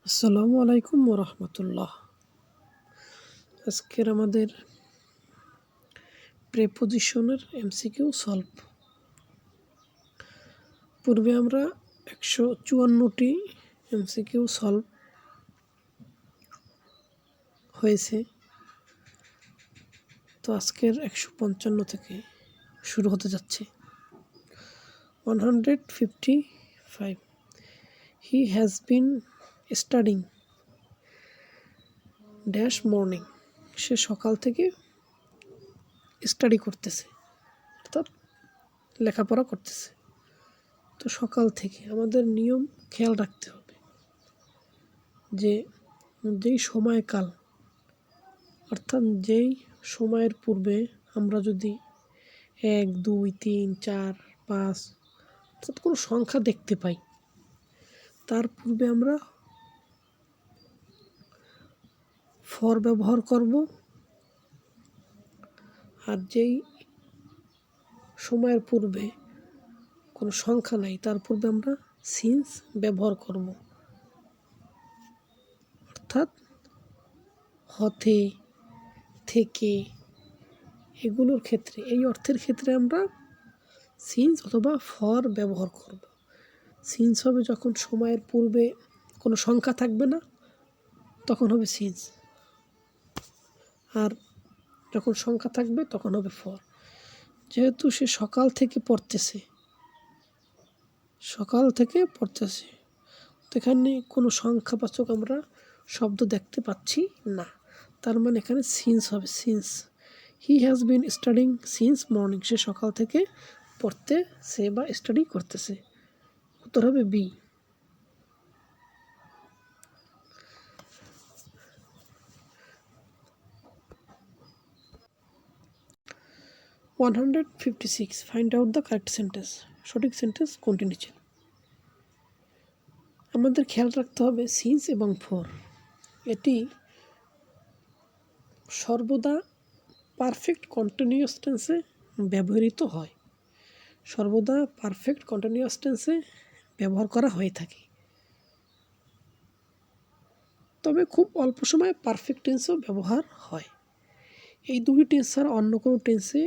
আসসালামু আলাইকুম রহমতুল্লাহ। আজকের আমাদের প্রেপোজিশনের এমসিকিউ সলভ। পূর্বে আমরা 154টি এমসিকিউ সলভ হয়েছে, তো আজকের 155 থেকে শুরু হতে যাচ্ছে। 155 he has been studying dash morning, সে সকাল থেকে স্টাডি করতেছে, অর্থাৎ লেখাপড়া করতেছে। তো সকাল থেকে আমাদের নিয়ম খেয়াল রাখতে হবে যে যেই সময়কাল, অর্থাৎ যেই সময়ের পূর্বে আমরা যদি 1, 2, 3, 4, 5 অর্থাৎ কোনো সংখ্যা দেখতে পাই, তার পূর্বে আমরা ফর ব্যবহার করব। আর যেই সময়ের পূর্বে কোনো সংখ্যা নাই, তার পূর্বে আমরা সিন্স ব্যবহার করব, অর্থাৎ হতে, থেকে, এগুলোর ক্ষেত্রে, এই অর্থের ক্ষেত্রে আমরা সিন্স অথবা ফর ব্যবহার করব। সিন্স হবে যখন সময়ের পূর্বে কোনো সংখ্যা থাকবে না, তখন হবে সিন্স। আর যখন সংখ্যা থাকবে তখন হবে ফর। যেহেতু সে সকাল থেকে পড়তেছে, তো এখানে কোনো সংখ্যাবাচক আমরা শব্দ দেখতে পাচ্ছি না, তার মানে এখানে সিন্স হবে, since. He has been studying since morning, সে সকাল থেকে পড়তেছে বা স্টাডি করতেছে। উত্তর হবে B. 156 find out the correct sentence, সঠিক সেন্টেন্স কোনটি নিচে। আমাদের খেয়াল রাখতে হবে সিন্স এবং ফর এটি সর্বদা পারফেক্ট কন্টিনিউয়াস টেন্সে ব্যবহৃত হয়, সর্বদা পারফেক্ট কন্টিনিউয়াস টেন্সে ব্যবহার করা হয়ে থাকে। তবে খুব অল্প সময় পারফেক্ট টেন্সেও ব্যবহার হয়। এই দুটি টেন্স ছাড়া অন্য কোনো টেন্সে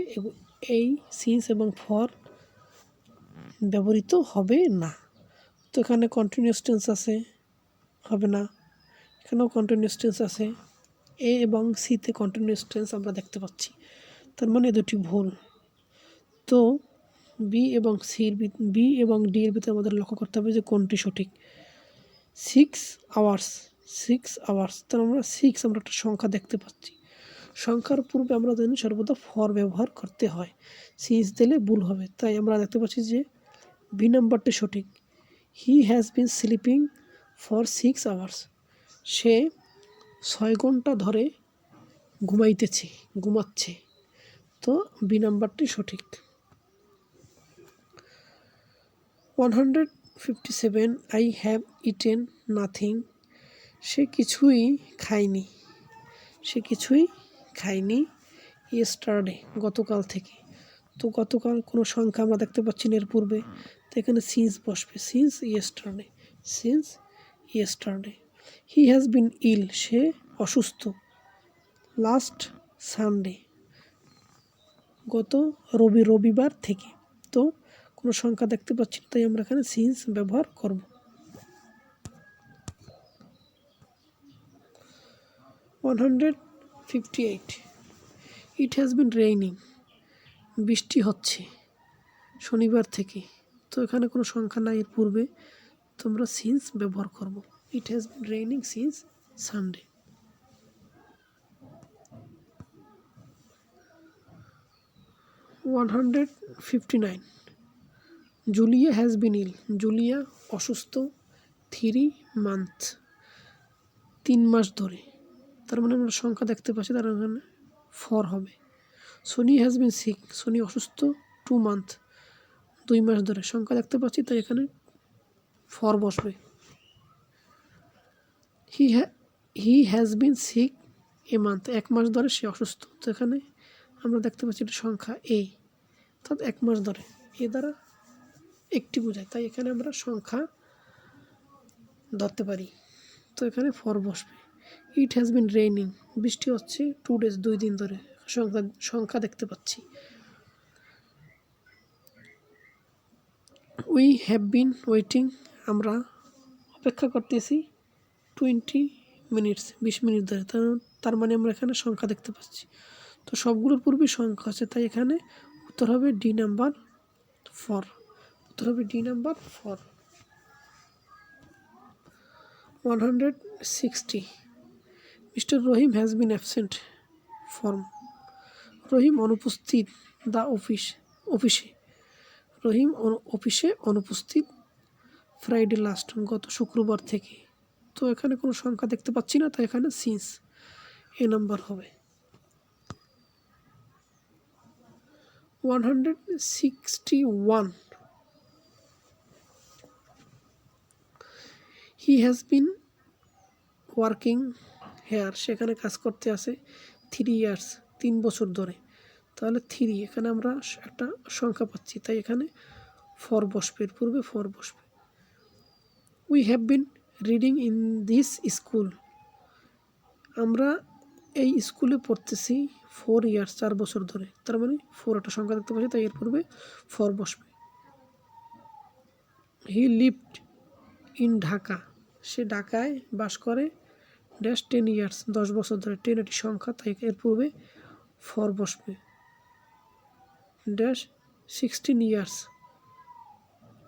এই সিন্স এবং ফর ব্যবহৃত হবে না। তো এখানে কন্টিনিউয়াস টেন্স আছে, হবে না। এখানেও কন্টিনিউয়াস টেন্স আছে, এ এবং সিতে কন্টিনিউয়াস টেন্স আমরা দেখতে পাচ্ছি, তার মানে দুটি ভুল। তো বি এবং ডি এর ভিতরে আমাদের লক্ষ্য করতে হবে যে কোনটি সঠিক। 6 আওয়ার্স, তার আমরা 6 আমরা একটা সংখ্যা দেখতে পাচ্ছি। সংখ্যার পূর্বে আমরা জানি সর্বদা ফর ব্যবহার করতে হয়, সিন্স দিলে ভুল হবে। তাই আমরা দেখতে পাচ্ছি যে বি নাম্বারটি সঠিক। He has been sleeping for 6 hours, সে 6 ঘন্টা ধরে ঘুমাচ্ছে। তো বি নাম্বারটি সঠিক। 157 আই হ্যাভ ইটেন নাথিং, সে কিছুই খায়নি ইয়েস্টারডে, গতকাল থেকে। তো গতকাল কোনো সংখ্যা আমরা দেখতে পাচ্ছি না এর পূর্বে, তো এখানে সিন্স বসবে, since yesterday. He has been ill, সে অসুস্থ। লাস্ট সানডে, গত রবিবার থেকে। তো কোনো সংখ্যা দেখতে পাচ্ছি না, তাই আমরা এখানে সিন্স ব্যবহার করব। 158 ইট হ্যাজ বিন রেইনিং, বৃষ্টি হচ্ছে শনিবার থেকে। তো এখানে কোনো সংখ্যা নাই এর পূর্বে, তো আমরা সিন্স ব্যবহার করব। It has been raining since Sunday. 159 Julia has been ill, Julia অসুস্থ 3 মান্থ, 3 মাস ধরে। তার মানে আমরা সংখ্যা দেখতে পাচ্ছি, তার এখানে ফর হবে। Soni has been sick, Soni অসুস্থ 2 মান্থ, 2 মাস ধরে। সংখ্যা দেখতে পাচ্ছি, তাই এখানে ফর বসবে। He has been sick a month, 1 মাস ধরে সে অসুস্থ। তো এখানে আমরা দেখতে পাচ্ছি এটা সংখ্যা এ, অর্থাৎ 1 মাস ধরে, এ দ্বারা একটি বোঝায়, তাই এখানে আমরা সংখ্যা ধরতে পারি। তো এখানে ফর বসবে। ইট হ্যাজ বিন রেইনিং, বৃষ্টি হচ্ছে 2 days, 2 দিন ধরে, সংখ্যা দেখতে পাচ্ছি। উই হ্যাভ বিন ওয়েটিং, আমরা অপেক্ষা করতেছি 20 minutes, 20 মিনিট ধরে। তার মানে আমরা এখানে সংখ্যা দেখতে পাচ্ছি। তো সবগুলোর পূর্বে সংখ্যা আছে, তাই এখানে উত্তর হবে ডি নাম্বার 4। উত্তর হবে D number 4। 160, mister Rahim has been absent form, Rahim অনুপস্থিত দ্য অফিসে, রহিম অফিসে অনুপস্থিত ফ্রাইডে লাস্ট, গত শুক্রবার থেকে। তো এখানে কোনো সংখ্যা দেখতে পাচ্ছি না, তাই এখানে সিন্স এ নাম্বার হবে। 161, হি হ্যাজ বিন ওয়ার্কিং হেয়ার, সেখানে কাজ করতে আছে 3 years, 3 বছর ধরে। তাহলে 3, এখানে আমরা একটা সংখ্যা পাচ্ছি, তাই এখানে ফর বসবে, এর পূর্বে ফর বসবে। We have been reading in this school, আমরা এই স্কুলে পড়তেছি 4 years, 4 বছর ধরে। তার মানে 4 একটা সংখ্যা দেখতে পাচ্ছি, তাই এর পূর্বে ফর বসবে। হি লিভড ইন ঢাকা, সে ঢাকায় বাস করে ড্যাশ 10 years, 10 বছর ধরে। 10 একটি সংখ্যা, তাই এর পূর্বে ফর বসবে। ড্যাশ 16 years,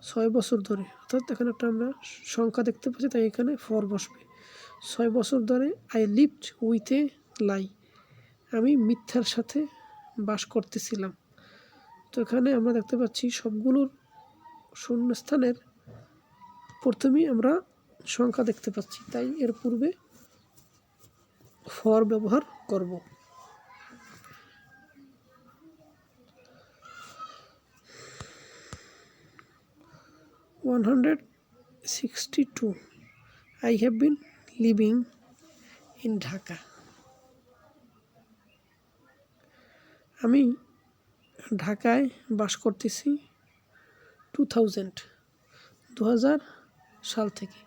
6 বছর ধরে। অর্থাৎ এখানে একটা আমরা সংখ্যা দেখতে পাচ্ছি, তাই এখানে ফর বসবে। 6 বছর ধরে। আই লিভড উইথ এ লাই, আমি মিথ্যার সাথে বাস করতেছিলাম। তো এখানে আমরা দেখতে পাচ্ছি সবগুলোর শূন্যস্থানের প্রথমেই আমরা সংখ্যা দেখতে পাচ্ছি, তাই এর পূর্বে ফর ব্যবহার করব। 162, I have been living in Dhaka, আমি ঢাকায় বাস করতেছি 2000 সাল থেকে।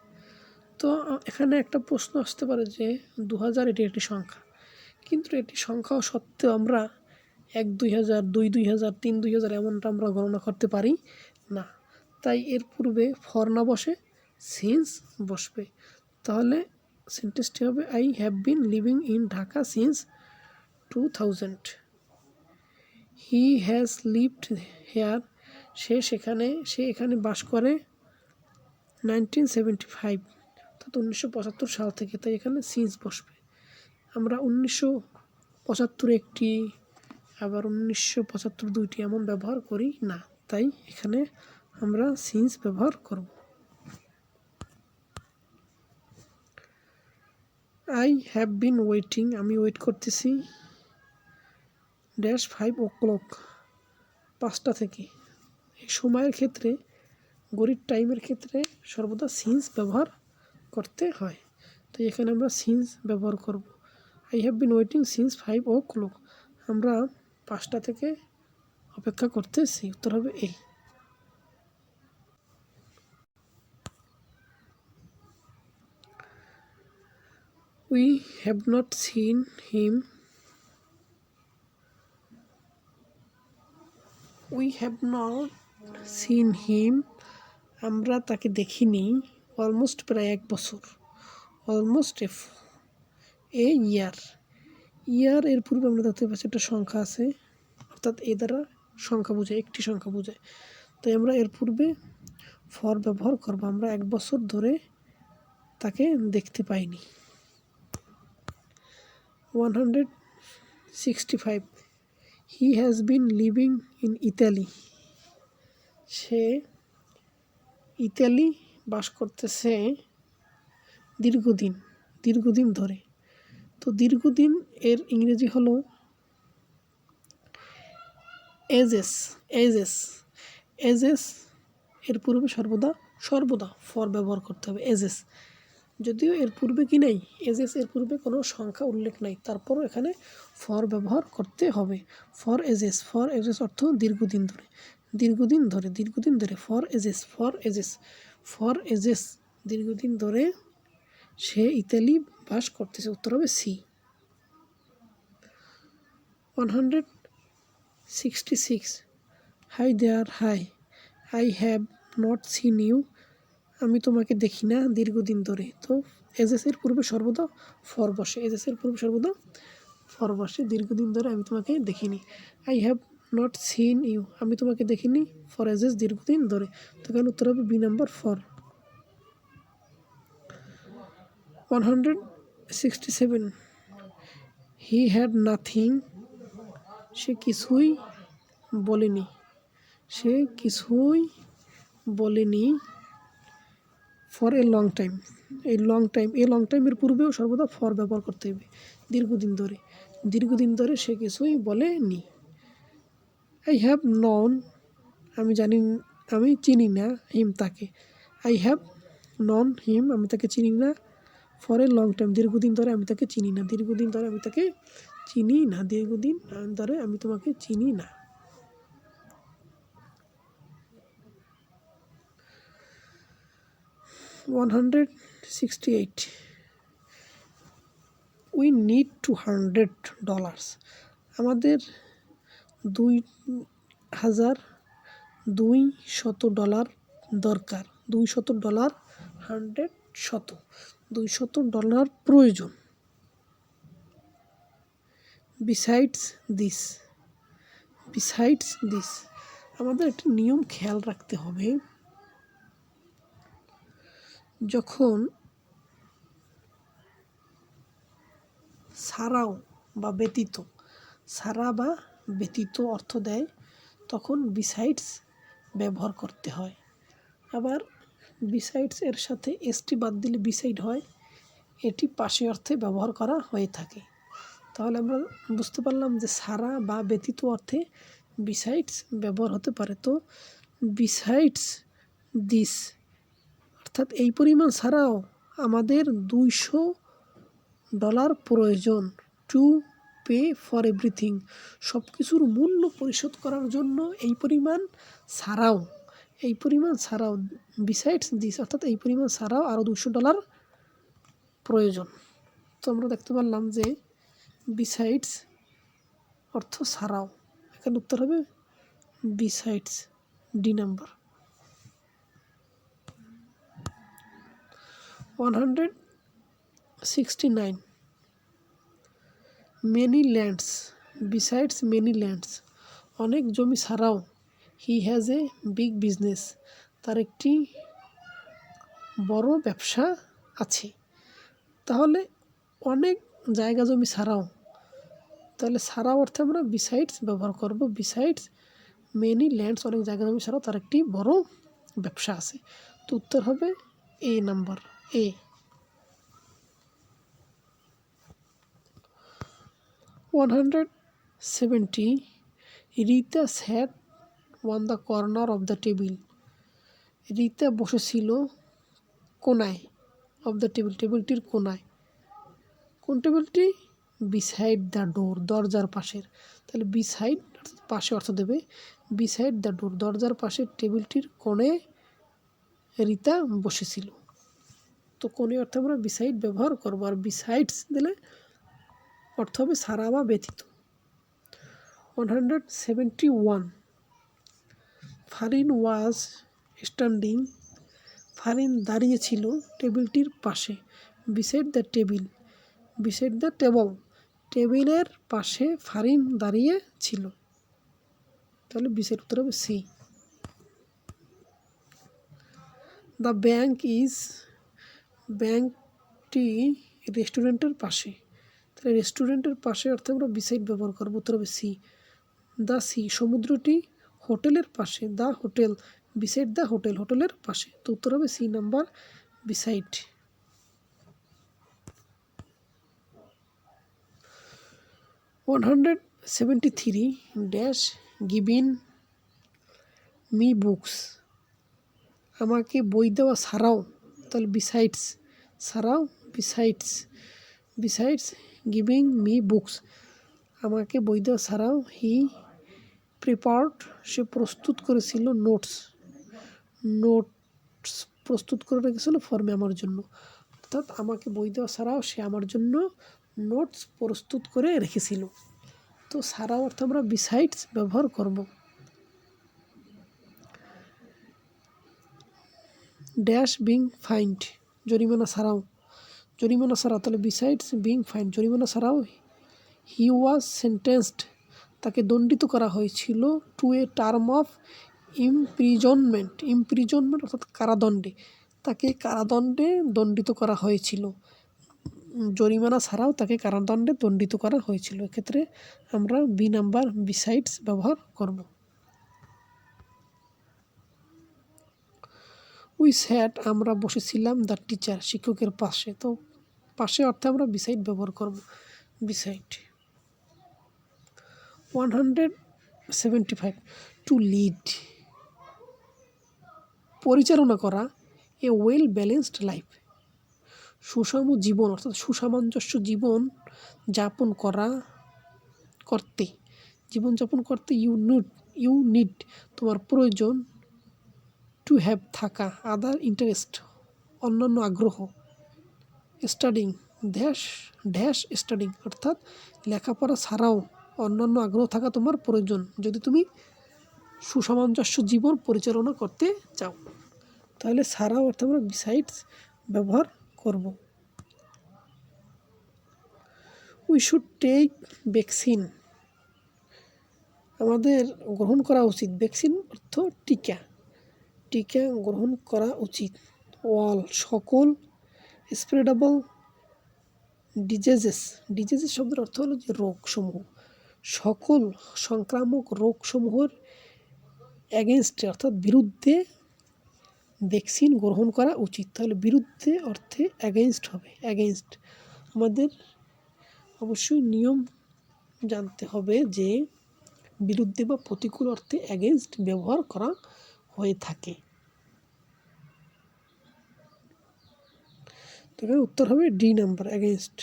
তো এখানে একটা প্রশ্ন আসতে পারে যে 2000 এটি একটি সংখ্যা, কিন্তু এটি সংখ্যা সত্ত্বেও আমরা 1 2000, 2 2000, 3 2000 এমনটা আমরা গণনা করতে পারি না, তাই এর পূর্বে ফর না বসে সিন্স বসবে। তাহলে সেন্টেন্সটি হবে I have been living in Dhaka since 2000। He has lived here, সে এখানে বাস করে 1975, অর্থাৎ 1975 সাল থেকে, তাই এখানে সিন্স বসবে। আমরা 1975 একটি, আবার 1975 দুইটি এমন ব্যবহার করি না, তাই এখানে আমরা সিন্স ব্যবহার করব। আই হ্যাভ বিন ওয়েটিং, আমি ওয়েট করতেছি ড্যাশ 5 o'clock, 5টা থেকে। এই সময়ের ক্ষেত্রে, ঘড়ির টাইমের ক্ষেত্রে সর্বদা সিন্স ব্যবহার করতে হয়, তাই এখানে আমরা সিন্স ব্যবহার করব। I have been waiting since 5 o'clock, আমরা 5টা থেকে অপেক্ষা করতেছি। উত্তর হবে এই। We have not seen him, we have not seen him, আমরা তাকে দেখিনি অলমোস্ট, প্রায় 1 বছর। অলমোস্ট এ ইয়ার, ইয়ার এর পূর্বে আমরা দেখতে পাচ্ছি একটা সংখ্যা আছে, অর্থাৎ এ দ্বারা সংখ্যা বোঝায়, একটি সংখ্যা বোঝায়, তাই আমরা এর পূর্বে ফর ব্যবহার করব। আমরা 1 বছর ধরে তাকে দেখতে পাইনি। 165, he has been living in Italy, সে ইতালি বাস করতেছে দীর্ঘদিন ধরে। তো দীর্ঘদিন এর ইংরেজি হলো এজেস, এর পূর্বে সর্বদা ফর ব্যবহার করতে হবে, এজেস। যদিও এর পূর্বে কি নেই, এজেস এর পূর্বে কোনো সংখ্যা উল্লেখ নাই, তারপরও এখানে ফর ব্যবহার করতে হবে। ফর এজেস অর্থ দীর্ঘদিন ধরে, ফর এজেস দীর্ঘদিন ধরে সে ইতালি বাস করতেছে, উত্তর হবে C. 166 hi there hi, I have not seen you, আমি তোমাকে দেখি না দীর্ঘদিন ধরে। তো এজেসের পূর্বে সর্বদা ফর বসে, এজেসের পূর্বে সর্বদা ফর বসে, দীর্ঘদিন ধরে আমি তোমাকে দেখিনি। I have not seen you, আমি তোমাকে দেখিনি, ফর এজেস দীর্ঘদিন ধরে, তখন উত্তর হবে B number four. 167 he had nothing, সে কিছুই বলেনি, সে কিছুই বলেনি, ফর এ লং টাইম, এই লং টাইম, এই লং টাইমের পূর্বেও সর্বদা ফর ব্যবহার করতে হবে, দীর্ঘদিন ধরে, দীর্ঘদিন ধরে সে কিছুই বলেনি। আই হ্যাভ নন, আমি জানি, আমি চিনি না, হিম তাকে, আই হ্যাভ নন হিম, আমি তাকে চিনি না, ফর এ লং টাইম, দীর্ঘদিন ধরে আমি তাকে চিনি না, দীর্ঘদিন ধরে আমি তাকে চিনি না, দীর্ঘদিন ধরে আমি তোমাকে চিনি না। 168 উই নিড $200, আমাদের $2,200 দরকার, $200, 200 প্রয়োজন। বিসাইডস দিস, বিসাইডস দিস, আমাদের একটি নিয়ম খেয়াল রাখতে হবে, যখন ছাড়াও বা ব্যতীত, ছাড়া বা ব্যতীত অর্থ দেয়, তখন বিসাইডস ব্যবহার করতে হয়। আবার বিসাইডস এর সাথে এসটি বাদ দিলে বিসাইড হয়, এটি পাশে অর্থে ব্যবহার করা হয়ে থাকে। তাহলে আমরা বুঝতে পারলাম যে ছাড়া বা ব্যতীত অর্থে বিসাইডস ব্যবহার হতে পারে। তো বিসাইডস দিস অর্থাৎ এই পরিমাণ ছাড়াও আমাদের $200 প্রয়োজন, টু পে ফর এভরিথিং, সব কিছুর মূল্য পরিশোধ করার জন্য এই পরিমাণ ছাড়াও, এই পরিমাণ ছাড়াও, বিসাইডস দিস অর্থাৎ এই পরিমাণ ছাড়াও আরও $200 প্রয়োজন। তো আমরা দেখতে পারলাম যে বিসাইডস অর্থ ছাড়াও, এখানে উত্তর হবে besides, D number. 169 many lands, besides many lands, অনেক জমি ছাড়াও, he has a big business, তার একটি বড় ব্যবসা আছে। তাহলে অনেক জায়গা জমি ছাড়াও, তাহলে ছাড়াও অর্থে আমরা বিসাইডস ব্যবহার করব, বিসাইডস মেনি ল্যান্ডস, অনেক জায়গা জমি ছাড়াও তার একটি বড় ব্যবসা আছে। তো উত্তর হবে A number, A. 170 Rita sat on the corner of the table, Rita বসেছিল কোনায়, অফ দ্য টেবিল, টেবিলটির কোনায়, কোন টেবিলটি, বিসাইড দ্য ডোর, দরজার পাশের, তাহলে বিসাইড পাশে অর্থ দেবে, বিসাইড দ্য ডোর, দরজার পাশে টেবিলটির কোণে রিতা বসেছিল। তো কোণে অর্থে আমরা বিসাইড ব্যবহার করবো, আর বিসাইডস দিলে অর্থ হবে ছাড়া বা ব্যতীত। 171 ফারিন ওয়াজ স্ট্যান্ডিং, ফারিন দাঁড়িয়ে ছিল টেবিলটির পাশে, beside the table, beside the table, টেবিলের পাশে ফারিন দাঁড়িয়ে ছিল, তাহলে বিসাইড উত্তর হবে সি। দ্য ব্যাংক ইজ, ব্যাংকটি রেস্টুরেন্টের পাশে, তাহলে রেস্টুরেন্টের পাশে অর্থে আমরা বিসাইড ব্যবহার করবো, উত্তর হবে সি। দ্য সি, সমুদ্রটি হোটেলের পাশে, the hotel, beside the hotel, হোটেলের পাশে, তো উত্তর হবে C number, beside. 173 dash giving me books, আমাকে বই দেওয়া ছাড়াও, তাহলে বিসাইডস, ছাড়াও besides, besides giving me books, আমাকে বই দেওয়া ছাড়াও, হি প্রিপার্ড, সে প্রস্তুত করেছিল, নোটস, নোটস প্রস্তুত করে রেখেছিল ফর মে, আমার জন্য, অর্থাৎ আমাকে বই দেওয়া ছাড়াও সে আমার জন্য নোটস প্রস্তুত করে রেখেছিল। তো ছাড়াও অর্থে আমরা বিসাইডস ব্যবহার করব। ড্যাশ বিং ফাইন্ড, জরিমানা ছাড়াও, জরিমানা ছাড়াও, তাহলে বিসাইডস বিং ফাইন্ড, জরিমানা ছাড়াও হি ওয়াজ সেন্টেন্সড, তাকে দণ্ডিত করা হয়েছিল to a term of imprisonment, imprisonment অর্থাৎ কারাদণ্ডে, তাকে কারাদণ্ডে দণ্ডিত করা হয়েছিল। জরিমানা ছাড়াও তাকে কারাদণ্ডে দণ্ডিত করা হয়েছিল। এক্ষেত্রে আমরা বি নাম্বার বিসাইডস ব্যবহার করব। উই স্যাট, আমরা বসেছিলাম দ্য টিচার, শিক্ষকের পাশে। তো পাশে অর্থে আমরা বিসাইড ব্যবহার করব, বিসাইড। 175 টু লিড, পরিচালনা করা এ ওয়েল ব্যালেন্সড লাইফ, সুষম জীবন অর্থাৎ সুসামঞ্জস্য জীবন যাপন করতে, জীবনযাপন করতে ইউ নিড তোমার প্রয়োজন, টু হ্যাভ থাকা, আদার ইন্টারেস্ট অন্যান্য আগ্রহ, স্টাডিং ড্যাশ স্টাডিং অর্থাৎ লেখাপড়া ছাড়াও অন্যান্য আগ্রহ থাকা তোমার প্রয়োজন যদি তুমি সুসামঞ্জস্য জীবন পরিচালনা করতে চাও। তাহলে ছাড়াও অর্থাৎ আমরা বিসাইডস ব্যবহার করব। উই শুড টেক ভ্যাকসিন, আমাদের গ্রহণ করা উচিত, ভ্যাকসিন অর্থ টিকা, টিকা গ্রহণ করা উচিত। অল সকল, স্প্রেডেবল ডিজিজেস, ডিজিজেস শব্দের অর্থ হলো যে রোগসমূহ, সকল সংক্রামক রোগসমূহের অ্যাগেনস্টে অর্থাৎ বিরুদ্ধে ভ্যাকসিন গ্রহণ করা উচিত। তাহলে বিরুদ্ধে অর্থে অ্যাগেনস্ট হবে, অ্যাগেনস্ট। আমাদের অবশ্যই নিয়ম জানতে হবে যে বিরুদ্ধে বা প্রতিকূল অর্থে অ্যাগেনস্ট ব্যবহার করা হয়ে থাকে। তবে উত্তর হবে D number, against.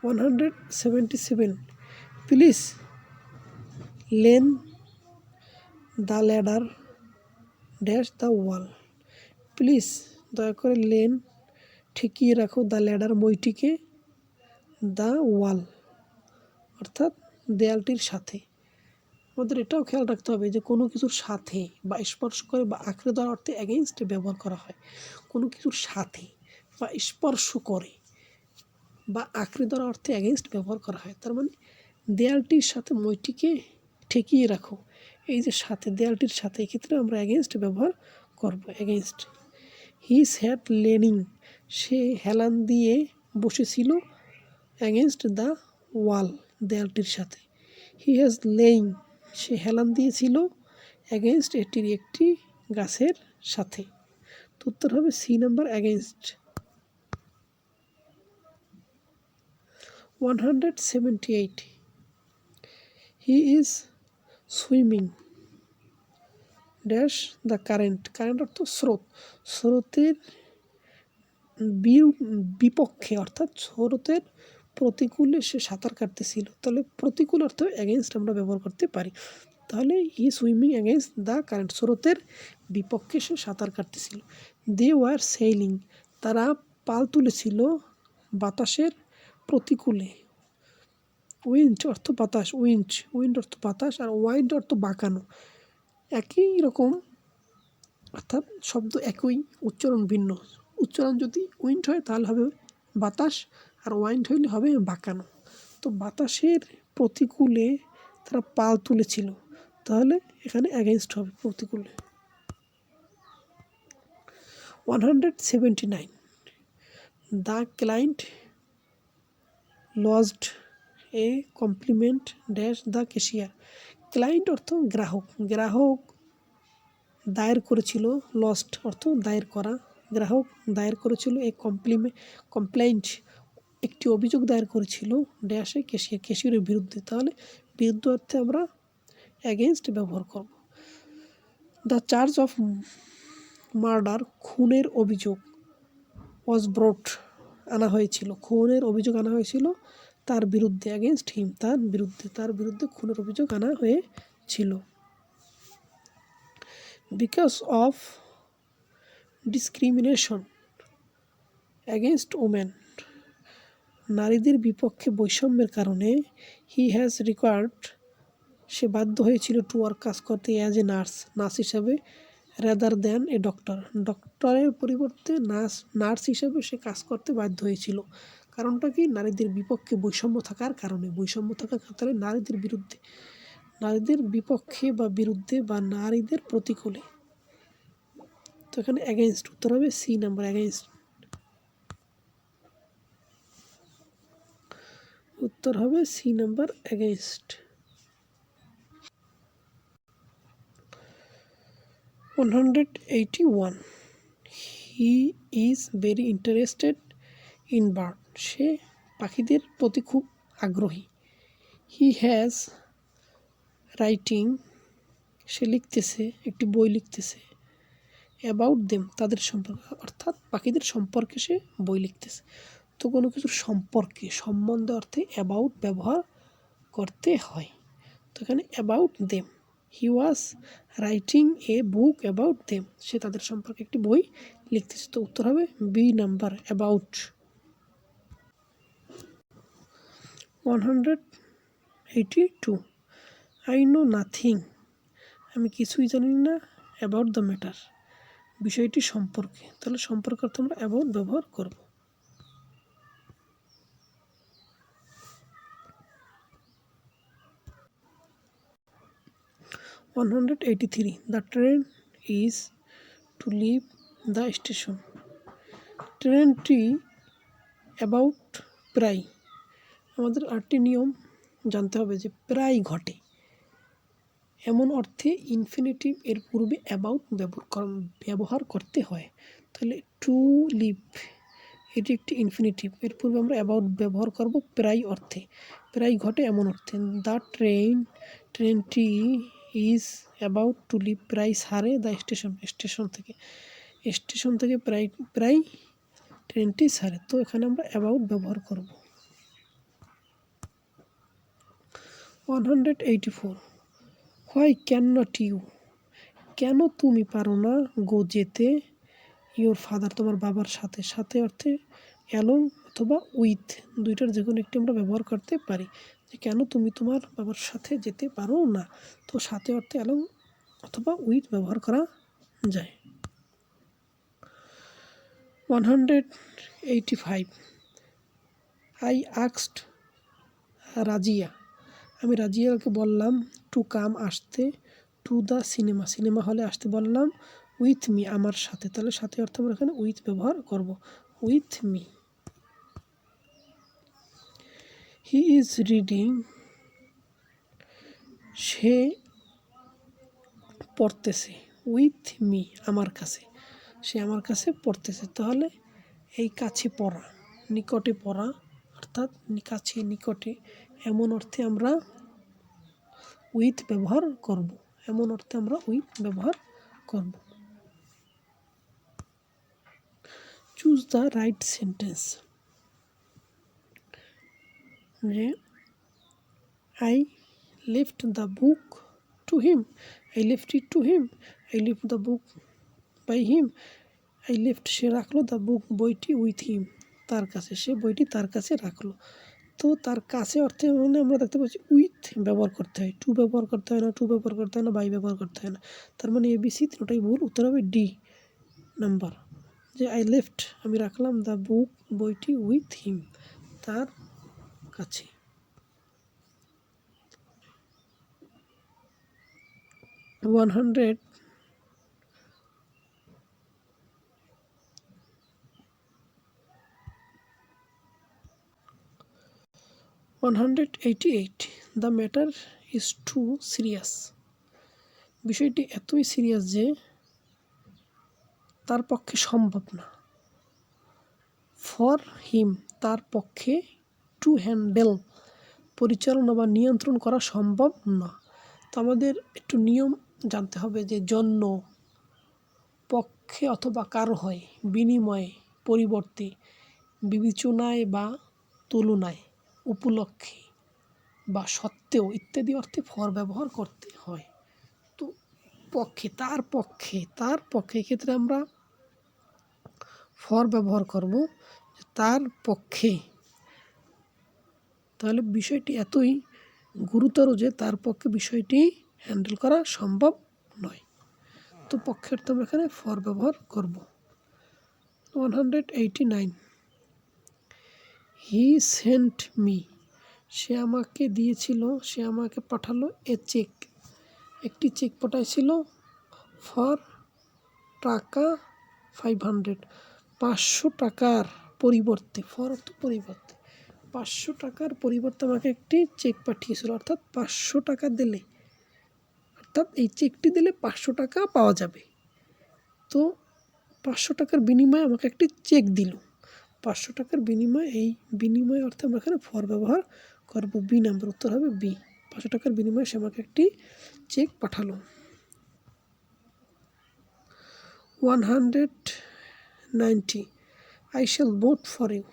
177 please lane the ladder dash the wall, please দয়া করে লেন ঠেকিয়ে রাখো দ্য ল্যাডার বইটিকে, দ্য ওয়াল অর্থাৎ দেয়ালটির সাথে। আমাদের এটাও খেয়াল রাখতে হবে যে কোনো কিছুর সাথে বা স্পর্শ করে বা আঁকড়ে ধরার অর্থে অ্যাগেনস্ট ব্যবহার করা হয়। কোনো কিছুর সাথে বা স্পর্শ করে বা আঁকড়ে ধরার অর্থে অ্যাগেনস্ট ব্যবহার করা হয়। তার মানে দেয়ালটির সাথে বইটিকে ঠেকিয়ে রাখো, এই যে সাথে, দেয়ালটির সাথে, এক্ষেত্রে আমরা অ্যাগেনস্ট ব্যবহার করব, অ্যাগেনস্ট। হি স্যাট লেনিং, সে হেলান দিয়ে বসেছিল, অ্যাগেনস্ট দ্য ওয়াল দেয়ালটির সাথে। হি হ্যাজ লেইং, সে হেলান দিয়েছিল, অ্যাগেনস্ট এটির একটি গাছের সাথে। তো উত্তর হবে C number, against. 178 he is swimming dash the current, current অর্থ স্রোত, স্রোতের বিপক্ষে অর্থাৎ স্রোতের প্রতিকূলে সে সাঁতার কাটতেছিল। তাহলে প্রতিকূল অর্থ অ্যাগেনস্ট আমরা ব্যবহার করতে পারি। তাহলে হি সুইমিং অ্যাগেনস্ট দ্য কারেন্ট, স্রোতের বিপক্ষে সে সাঁতার কাটতেছিল। দে ওয়ার সেইলিং, তারা পাল তুলেছিল বাতাসের প্রতিকূলে। উইন্ড অর্থ বাতাস, উইন্ড অর্থ বাতাস, আর ওয়াইন্ড অর্থ বাঁকানো, একই রকম অর্থাৎ শব্দ একই, উচ্চারণ ভিন্ন। উচ্চারণ যদি উইন্ড হয় তাহলে হবে বাতাস, আর ওয়াইন্ড হইলে হবে বাঁকানো। তো বাতাসের প্রতিকূলে তারা পাল তুলেছিল, তাহলে এখানে অ্যাগেনস্ট হবে, প্রতিকূলে। 179 the client lodged a compliment dash the cashier, client অর্থ গ্রাহক, গ্রাহক দায়ের করেছিল, লস্ট অর্থ দায়ের করা, গ্রাহক দায়ের করেছিল এ কমপ্লেইন্ট একটি অভিযোগ দায়ের করেছিল ড্যাশে ক্যাশিয়ার, ক্যাশিয়ারের বিরুদ্ধে। তাহলে বিরুদ্ধে অর্থে আমরা অ্যাগেনস্ট ব্যবহার করব। দ্য চার্জ অফ মার্ডার, খুনের অভিযোগ, ওয়াজ ব্রট আনা হয়েছিল, খুনের অভিযোগ আনা হয়েছিল তার বিরুদ্ধে, অ্যাগেনস্ট হিম তার বিরুদ্ধে খুনের অভিযোগ আনা হয়েছিল। Because of discrimination against women, নারীদের বিপক্ষে বৈষম্যের কারণে হি হ্যাজ রিকোয়ার্ড, সে বাধ্য হয়েছিল টু ওয়ার্ক, কাজ করতে অ্যাজ এ নার্স হিসাবে, রাদার দ্যান এ ডক্টরের পরিবর্তে নার্স হিসাবে সে কাজ করতে বাধ্য হয়েছিল। কারণটা কি? নারীদের বিপক্ষে বৈষম্য থাকার কারণে, নারীদের বিপক্ষে বা বিরুদ্ধে বা নারীদের প্রতিকূলে। তো এখানে অ্যাগেনস্ট, উত্তর হবে সি নাম্বার, অ্যাগেনস্ট। উত্তর হবে C number, against. 181, he is very interested in bird, সে পাখিদের প্রতি খুব আগ্রহী। হি হ্যাজ রাইটিং, সে লিখতেছে, একটি বই লিখতেছে। অ্যাবাউট দেম, তাদের সম্পর্কে, অর্থাৎ পাখিদের সম্পর্কে সে বই লিখতেছে। তো কোনো কিছুর সম্পর্কে, সম্বন্ধে অর্থে অ্যাবাউট ব্যবহার করতে হয়। তো এখানে about them, he was writing a book about them, সে তাদের সম্পর্কে একটি বই লিখতেছে। তো উত্তর হবে B number, about. 182, I know nothing, আমি কিছুই জানি না, অ্যাবাউট দ্য ম্যাটার, বিষয়টি সম্পর্কে। তাহলে সম্পর্কে অর্থে আমরা অ্যাবাউট ব্যবহার করব। 183, the train is to leave the station, ট্রেনটি অ্যাবাউট প্রায়, আমাদের 8টি নিয়ম জানতে হবে যে প্রায় ঘটে, এমন অর্থে ইনফিনিটিভ এর পূর্বে অ্যাবাউট ব্যবহার করতে হয়। তাহলে টু লিভ, এটি একটি ইনফিনিটিভ, এর পূর্বে আমরা অ্যাবাউট ব্যবহার করব প্রায় অর্থে, প্রায় ঘটে এমন অর্থে। দ্য ট্রেনটি ইজ অ্যাবাউট টু লিভ, প্রায় ছাড়ে দ্য স্টেশন থেকে প্রায় ট্রেনটি ছাড়ে। তো এখানে আমরা অ্যাবাউট ব্যবহার করব। 184, হোয়াই ক্যান নট ইউ, কেন তুমি পারো না গো যেতে, ইয়োর ফাদার, তোমার বাবার সাথে, সাথে অর্থে অ্যালং অথবা উইথ, দুইটার যে কোনো একটি আমরা ব্যবহার করতে পারি। যে কেন তুমি তোমার বাবার সাথে যেতে পারো না, তো সাথে অর্থে অ্যালং অথবা উইথ ব্যবহার করা যায়। 185, আই আস্কড রাজিয়া, আমি রাজিয়াকে বললাম টু কাম, আসতে, টু দ্য সিনেমা হলে আসতে বললাম, উইথ মি, আমার সাথে। তাহলে সাথে অর্থে আমরা এখানে উইথ ব্যবহার করব, with me. He is reading, সে পড়তেছে, উইথ মি, আমার কাছে, সে আমার কাছে পড়তেছে। তাহলে এই কাছে পড়া, নিকটে পড়া, অর্থাৎ কাছে নিকটে, এমন অর্থে আমরা উইথ ব্যবহার করব, চুজ দ্য রাইট সেন্টেন্স, যে I left the book to him, I left it to him, I left the book by him, I left, সে রাখলো, দ্য বুক, বইটি, উইথ হিম, তার কাছে, সে বইটি তার কাছে রাখলো। তো তার কাছে অর্থে মানে আমরা দেখতে পাচ্ছি উইথ ব্যবহার করতে হয়, টু ব্যবহার করতে হয় না, বাই ব্যবহার করতে হয় না। তার মানে ABC তিনটাই ভুল, উত্তর হবে ডি নাম্বার, যে আই লেফট, আমি রাখলাম, দ্য বুক, বইটি, উইথ হিম, তার কাছে। 188, the matter is too serious, বিষয়টি এতই সিরিয়াস যে তার পক্ষে সম্ভব না, ফর হিম, তার পক্ষে, টু হ্যান্ডেল, পরিচালনা বা নিয়ন্ত্রণ করা সম্ভব না। তো আমাদের একটু নিয়ম জানতে হবে, যে জন্য, পক্ষে অথবা কারো হয়, বিনিময়ে, পরিবর্তে, বিবেচনায় বা তুলনায়, উপলক্ষে বা সত্ত্বেও ইত্যাদি অর্থে ফর ব্যবহার করতে হয়। তো পক্ষে, তার পক্ষে, এক্ষেত্রে আমরা ফর ব্যবহার করব তার পক্ষে, তাহলে বিষয়টি এতই গুরুতর যে তার পক্ষে বিষয়টি হ্যান্ডেল করা সম্ভব নয়। তো পক্ষের তো আমরা এখানে ফর ব্যবহার করব। 189 হি সেন্ট মি, সে আমাকে দিয়েছিল, সে আমাকে পাঠালো এ চেক, একটি চেক পাঠাইছিল ফর টাকা 500, 500 টাকার পরিবর্তে, ফর অর্থ পরিবর্তে, 500 টাকার পরিবর্তে আমাকে একটি চেক পাঠিয়েছিল, অর্থাৎ 500 টাকা দিলে, অর্থাৎ এই চেকটি দিলে 500 টাকা পাওয়া যাবে। তো 500 টাকার বিনিময়ে আমাকে একটি চেক দিল, 500 টাকার বিনিময়ে, এই বিনিময় অর্থে আমরা এখানে ফর ব্যবহার করব। বি নাম্বার, উত্তর হবে বি। 500 টাকার বিনিময়ে সে আমাকে একটি চেক পাঠালো। 190 I shall vote for you,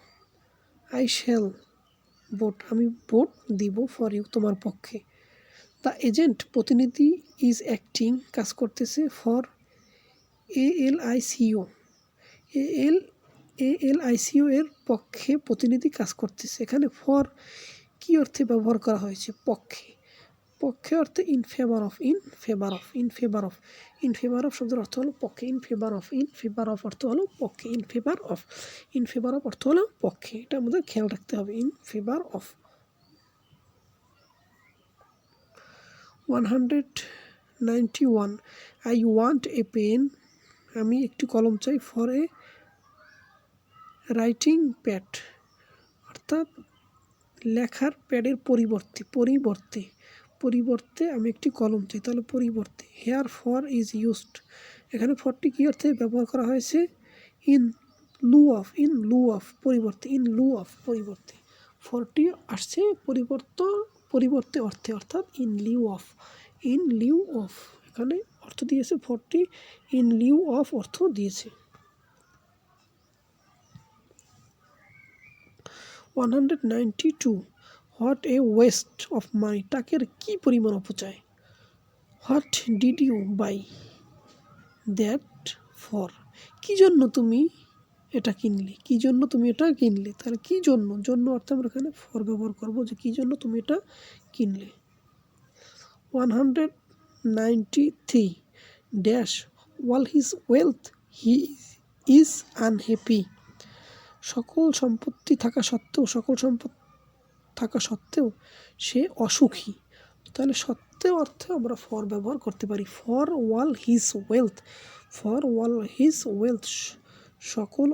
I shall vote, আমি ভোট দিব, ফর ইউ তোমার পক্ষে। দ্য এজেন্ট প্রতিনিধি ইজ অ্যাক্টিং কাজ করতেছে, ফর ALICO, ALICO এর পক্ষে প্রতিনিধি কাজ করতেছে। এখানে ফর কি অর্থে ব্যবহার করা হয়েছে? পক্ষে, পক্ষে অর্থে in favour of, in favour of, in favour of, in favour of শব্দের অর্থ হলো পক্ষে, in favour of, in favour of অর্থ হলো পক্ষে, in favour of, in favour of অর্থ হলো পক্ষে, এটা আমাদের খেয়াল রাখতে হবে, in favour of. 191 I want a pen, আমি একটি কলম চাই, ফর এ রাইটিং প্যাড, অর্থাৎ লেখার প্যাডের পরিবর্তে, পরিবর্তে, পরিবর্তে আমি একটি কলম চাই, তাহলে পরিবর্তে। হেয়ার ফর ইজ ইউজড, এখানে ফরটি কী অর্থে ব্যবহার করা হয়েছে? ইন লু অফ, ইন লু অফ, পরিবর্তে, ইন লু অফ, পরিবর্তে। ফরটি আসছে পরিবর্তে অর্থে, অর্থাৎ in Liu of, in Liu of, এখানে অর্থ দিয়েছে ফরটি ইন লিউ অফ অর্থ দিয়েছে। 192 what a waste of money, টাকার কী পরিমাণ অপচয়। What did you buy that for, কী জন্য তুমি এটা কিনলে, কী জন্য তুমি এটা কিনলে, তাহলে কী জন্য, জন্য অর্থে আমরা এখানে ফর ব্যবহার করবো, যে কী জন্য তুমি এটা কিনলে। 193 dash wall his wealth he is unhappy, সকল সম্পত্তি থাকা সত্ত্বেও, সকল সম্পদ থাকা সত্ত্বেও সে অসুখী। তাহলে সত্ত্বেও অর্থে আমরা ফর ব্যবহার করতে পারি, for wall his wealth, for wall his wealth, সকল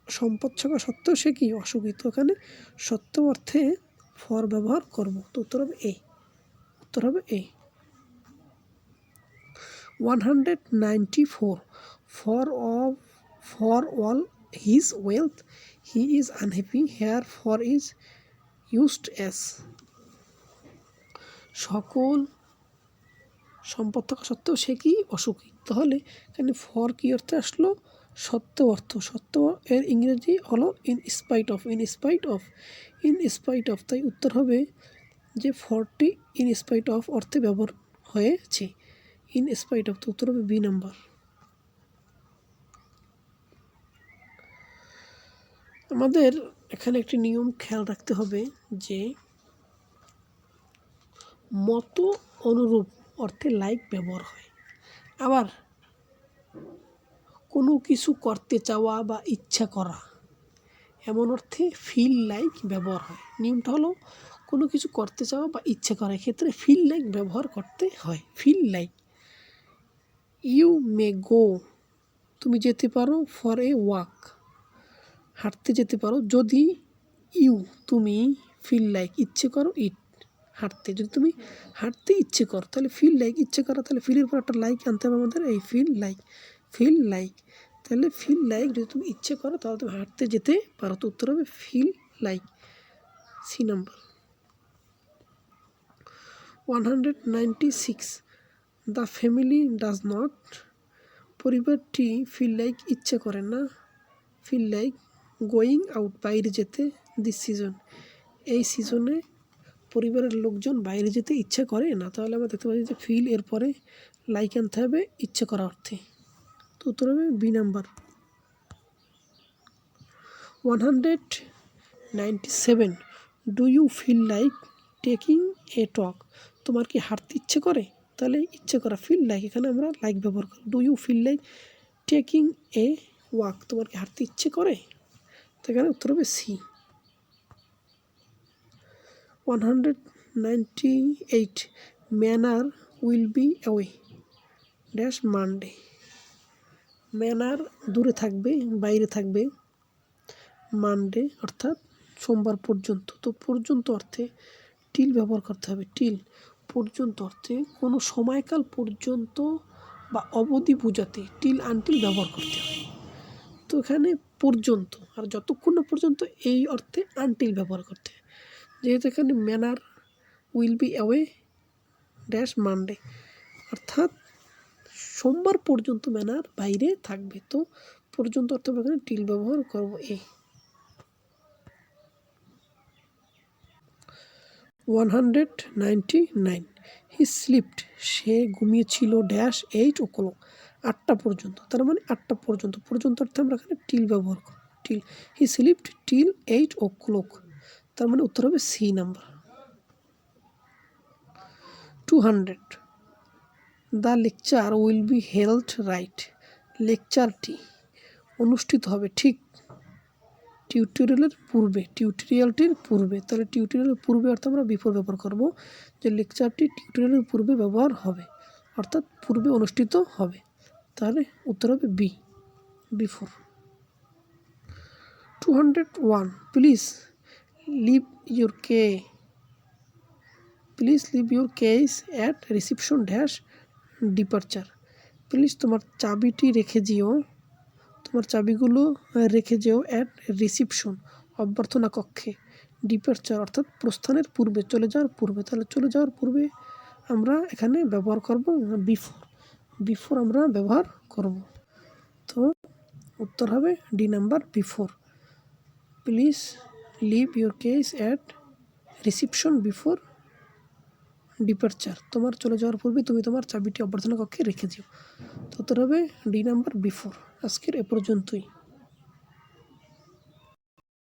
সম্পদ থাকা সত্ত্বেও সে কি অসুখী, তো এখানে সত্ত্বেও অর্থে ফর ব্যবহার করব, তো উত্তর হবে এ, উত্তর হবে এ। 194 for all his wealth he is unhappy, here for is used as, সকল সম্পদ থাকা সত্ত্বেও সে কি অসুখী, তাহলে এখানে ফর কি অর্থে আসলো? সত্ত্বেও অর্থ, সত্ত্বেও এর ইংরেজি হলো in spite of, in spite of, in spite of, তাই উত্তর হবে যে ফরটি ইন স্পাইট অফ অর্থে ব্যবহার হয়েছে, ইন স্পাইট অফ, তো উত্তর হবে বি নাম্বার। আমাদের এখানে একটি নিয়ম খেয়াল রাখতে হবে যে মতো অনুরূপ অর্থে লাইক ব্যবহার হয়, আবার কোনো কিছু করতে চাওয়া বা ইচ্ছা করা এমন অর্থে ফিল লাইক ব্যবহার হয়। নিয়মটা হলো কোনো কিছু করতে চাওয়া বা ইচ্ছা করা, এক্ষেত্রে ফিল লাইক ব্যবহার করতে হয়, ফিল লাইক। ইউ মে গো, তুমি যেতে পারো, ফর এ ওয়াক, হাঁটতে যেতে পারো, যদি ইউ তুমি ফিল লাইক ইচ্ছে করো ইট, হাঁটতে, যদি তুমি হাঁটতে ইচ্ছে করো, তাহলে ফিল লাইক ইচ্ছে করা, তাহলে ফিলের পর একটা লাইক আনতে হবে আমাদের, এই ফিল লাইক, ফিল লাইক, তাহলে ফিল লাইক যদি তুমি ইচ্ছে করো তাহলে তুমি হাঁটতে যেতে পারো, তো উত্তর হবে feel like, C number. 196 the family does not, পরিবারটি ফিল লাইক ইচ্ছে করে না, ফিল লাইক গোয়িং আউট, বাইরে যেতে, দিস সিজন, এই সিজনে পরিবারের লোকজন বাইরে যেতে ইচ্ছা করে না, তাহলে আমরা দেখতে পাচ্ছি যে ফিল এরপরে লাইক আনতে হবে ইচ্ছে করা অর্থে, তো উত্তর হবে B number. 197, do you feel like taking a talk? তোমার কি হাঁটতে ইচ্ছে করে? তাহলে ইচ্ছে করা, ফিল লাইক, এখানে আমরা লাইক ব্যবহার করি। Do you feel like taking a walk? তোমার কি হাঁটতে ইচ্ছে করে? তো এখানে উত্তর হবে C. 198, manner will be away dash Monday. Manner দূরে থাকবে, বাইরে থাকবে, মানডে অর্থাৎ সোমবার পর্যন্ত। তো পর্যন্ত অর্থে টিল ব্যবহার করতে হবে। টিল পর্যন্ত অর্থে কোনো সময়কাল পর্যন্ত বা অবধি বোঝাতে টিল আনটিল ব্যবহার করতে হবে। তো এখানে পর্যন্ত, আর যতক্ষণ না পর্যন্ত এই অর্থে আনটিল ব্যবহার করতে হবে। যেহেতু এখানে manner will be away dash Monday, অর্থাৎ সোমবার পর্যন্ত ম্যানার বাইরে থাকবে। তো পর্যন্ত অর্থে আমরা এখানে টিল ব্যবহার করব। 199, হি স্লিপড, সে ঘুমিয়েছিল ড্যাশ 8 o'clock, 8টা পর্যন্ত। তার মানে 8টা পর্যন্ত, পর্যন্ত অর্থে আমরা এখানে টিল ব্যবহার করব। Till, he slept till 8 o'clock, তার মানে উত্তর হবে C number. 200, the lecture will be held right, লেকচারটি অনুষ্ঠিত হবে ঠিক টিউটোরিয়ালের পূর্বে, টিউটোরিয়ালটির পূর্বে। তাহলে টিউটোরিয়ালের পূর্বে অর্থে আমরা বিফোর ব্যবহার করব, যে লেকচারটি টিউটোরিয়ালের পূর্বে ব্যবহার হবে, অর্থাৎ পূর্বে অনুষ্ঠিত হবে। তাহলে উত্তর হবে B, before. 201, please leave your case at reception dash departure. প্লিজ তোমার চাবিটি রেখে যেও, তোমার চাবিগুলো রেখে যেও অ্যাট রিসিপশন অভ্যর্থনা কক্ষে, ডিপারচার অর্থাৎ প্রস্থানের পূর্বে, চলে যাওয়ার পূর্বে। তাহলে চলে যাওয়ার পূর্বে আমরা এখানে ব্যবহার করব বিফোর, বিফোর আমরা ব্যবহার করব। তো উত্তর হবে D number, before. Please leave your case at reception before departure, তোমার চলে যাওয়ার পূর্বে তুমি তোমার চাবিটি অভ্যর্থনা কক্ষে রেখে দিও। তো উত্তর হবে ডি নাম্বার, বিফোর। আজকের এ পর্যন্তই।